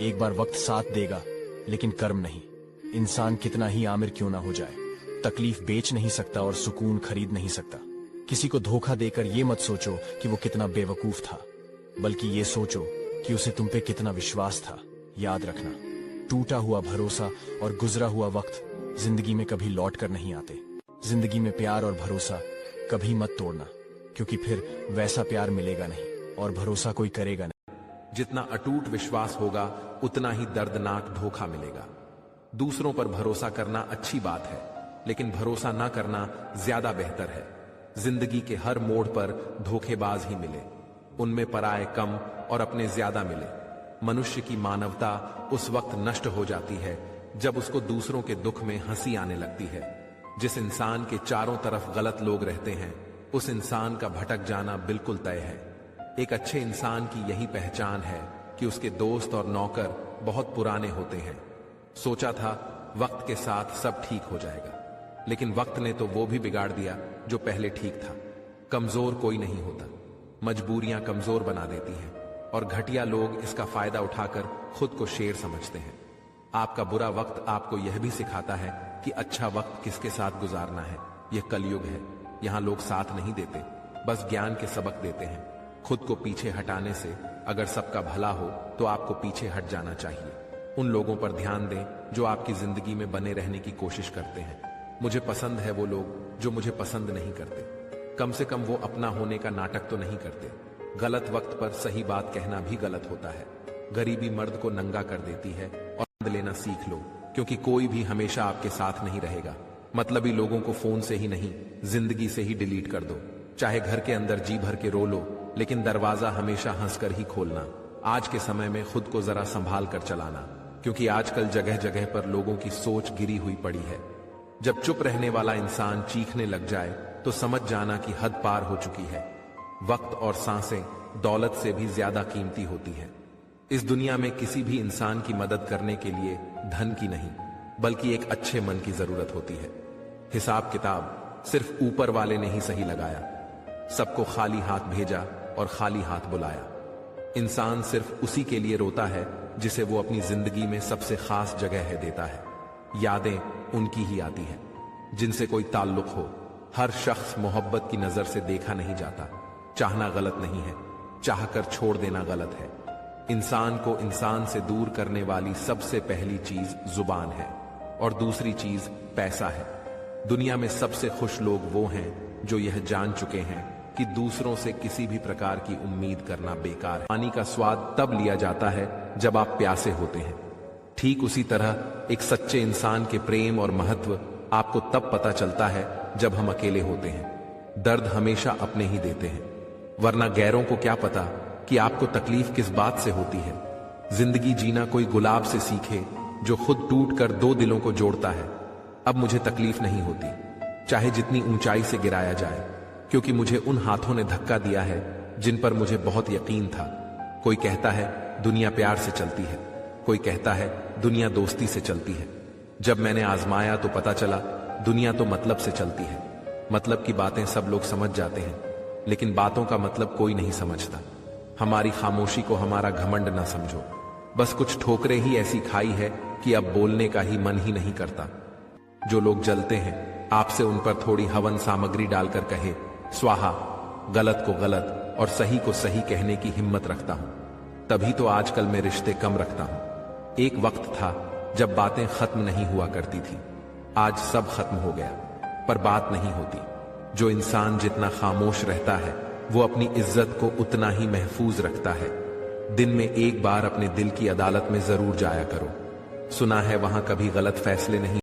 एक बार वक्त साथ देगा, लेकिन कर्म नहीं। इंसान कितना ही आमिर क्यों ना हो जाए, तकलीफ बेच नहीं सकता और सुकून खरीद नहीं सकता। किसी को धोखा देकर ये मत सोचो कि वो कितना बेवकूफ था, बल्कि ये सोचो कि उसे तुम पे कितना विश्वास था। याद रखना, टूटा हुआ भरोसा और गुजरा हुआ वक्त जिंदगी में कभी लौट कर नहीं आते। जिंदगी में प्यार और भरोसा कभी मत तोड़ना, क्योंकि फिर वैसा प्यार मिलेगा नहीं और भरोसा कोई करेगा नहीं। जितना अटूट विश्वास होगा उतना ही दर्दनाक धोखा मिलेगा। दूसरों पर भरोसा करना अच्छी बात है, लेकिन भरोसा ना करना ज्यादा बेहतर है। जिंदगी के हर मोड़ पर धोखेबाज ही मिले, उनमें पराये कम और अपने ज्यादा मिले। मनुष्य की मानवता उस वक्त नष्ट हो जाती है जब उसको दूसरों के दुख में हंसी आने लगती है। जिस इंसान के चारों तरफ गलत लोग रहते हैं, उस इंसान का भटक जाना बिल्कुल तय है। एक अच्छे इंसान की यही पहचान है कि उसके दोस्त और नौकर बहुत पुराने होते हैं। सोचा था वक्त के साथ सब ठीक हो जाएगा, लेकिन वक्त ने तो वो भी बिगाड़ दिया जो पहले ठीक था। कमजोर कोई नहीं होता, मजबूरियां कमजोर बना देती हैं, और घटिया लोग इसका फायदा उठाकर खुद को शेर समझते हैं। आपका बुरा वक्त आपको यह भी सिखाता है कि अच्छा वक्त किसके साथ गुजारना है। यह कलयुग है, यहाँ लोग साथ नहीं देते, बस ज्ञान के सबक देते हैं। खुद को पीछे हटाने से अगर सबका भला हो तो आपको पीछे हट जाना चाहिए। उन लोगों पर ध्यान दें जो आपकी जिंदगी में बने रहने की कोशिश करते हैं। मुझे पसंद है वो लोग जो मुझे पसंद नहीं करते। कम से कम वो अपना होने का नाटक तो नहीं करते। गलत वक्त पर सही बात कहना भी गलत होता है। गरीबी मर्द को नंगा कर देती है, और आनंद लेना सीख लो, क्योंकि कोई भी हमेशा आपके साथ नहीं रहेगा। मतलबी लोगों को फोन से ही नहीं, जिंदगी से ही डिलीट कर दो। चाहे घर के अंदर जी भर के रो लो, लेकिन दरवाजा हमेशा हंसकर ही खोलना। आज के समय में खुद को जरा संभाल कर चलाना, क्योंकि आजकल जगह जगह पर लोगों की सोच गिरी हुई पड़ी है। जब चुप रहने वाला इंसान चीखने लग जाए तो समझ जाना कि हद पार हो चुकी है। वक्त और सांसें दौलत से भी ज्यादा कीमती होती हैं। इस दुनिया में किसी भी इंसान की मदद करने के लिए धन की नहीं, बल्कि एक अच्छे मन की जरूरत होती है। हिसाब किताब सिर्फ ऊपर वाले ने ही सही लगाया। सबको खाली हाथ भेजा और खाली हाथ बुलाया। इंसान सिर्फ उसी के लिए रोता है जिसे वो अपनी जिंदगी में सबसे खास जगह है देता है। यादें उनकी ही आती हैं जिनसे कोई ताल्लुक हो। हर शख्स मोहब्बत की नजर से देखा नहीं जाता। चाहना गलत नहीं है, चाहकर छोड़ देना गलत है। इंसान को इंसान से दूर करने वाली सबसे पहली चीज जुबान है, और दूसरी चीज पैसा है। दुनिया में सबसे खुश लोग वो हैं जो यह जान चुके हैं कि दूसरों से किसी भी प्रकार की उम्मीद करना बेकार है। पानी का स्वाद तब लिया जाता है जब आप प्यासे होते हैं। ठीक उसी तरह एक सच्चे इंसान के प्रेम और महत्व आपको तब पता चलता है जब हम अकेले होते हैं। दर्द हमेशा अपने ही देते हैं, वरना गैरों को क्या पता कि आपको तकलीफ किस बात से होती है। जिंदगी जीना कोई गुलाब से सीखे जो खुद टूट कर दो दिलों को जोड़ता है। अब मुझे तकलीफ नहीं होती, चाहे जितनी ऊंचाई से गिराया जाए, क्योंकि मुझे उन हाथों ने धक्का दिया है जिन पर मुझे बहुत यकीन था। कोई कहता है दुनिया प्यार से चलती है, कोई कहता है दुनिया दोस्ती से चलती है। जब मैंने आजमाया तो पता चला दुनिया तो मतलब से चलती है। मतलब की बातें सब लोग समझ जाते हैं, लेकिन बातों का मतलब कोई नहीं समझता। हमारी खामोशी को हमारा घमंड ना समझो, बस कुछ ठोकरें ही ऐसी खाई है कि अब बोलने का ही मन ही नहीं करता। जो लोग जलते हैं, आपसे उन पर थोड़ी हवन सामग्री डालकर कहे स्वाहा। गलत को गलत और सही को सही कहने की हिम्मत रखता हूं, तभी तो आजकल मैं रिश्ते कम रखता हूं। एक वक्त था जब बातें खत्म नहीं हुआ करती थी, आज सब खत्म हो गया, पर बात नहीं होती। जो इंसान जितना खामोश रहता है वो अपनी इज्जत को उतना ही महफूज रखता है। दिन में एक बार अपने दिल की अदालत में जरूर जाया करो। सुना है वहां कभी गलत फैसले नहीं